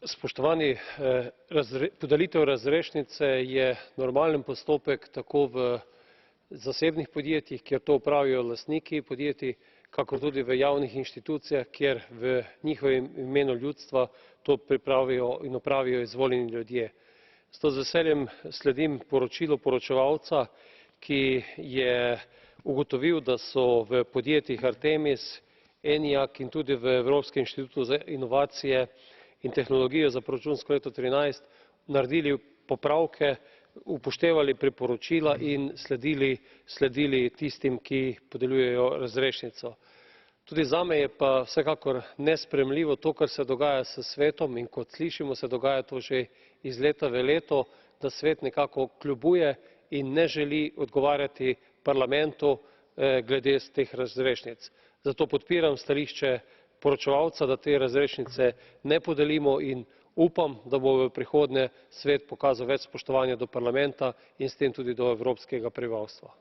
Spoštovani, podelitev razrešnice je normalen postopek tako v zasebnih podjetjih, kjer to opravijo lastniki podjetij, kakor tudi v javnih inštitucijah, kjer v njihovem imenu ljudstva to pripravijo in opravijo izvoljeni ljudje. Zato z veseljem sledim poročilu poročevalca, ki je ugotovil, da so v podjetjih Artemis, ENIAC in tudi v Evropskem inštitutu za inovacije in tehnologijo za proračunsko leto 2013 naredili popravke, upoštevali priporočila in sledili tistim, ki podeljujejo razrešnico. Tudi zame je pa vsekakor nesprejemljivo to, kar se dogaja s Svetom, in kot slišimo, se dogaja to že iz leta v leto, da Svet nekako kljubuje in ne želi odgovarjati Parlamentu glede teh razrešnic. Zato podpiram stališče poročevalca, da te razrešnice ne podelimo, in upam, da bo v prihodnje Svet pokazal več spoštovanja do Parlamenta in s tem tudi do evropskega prebivalstva.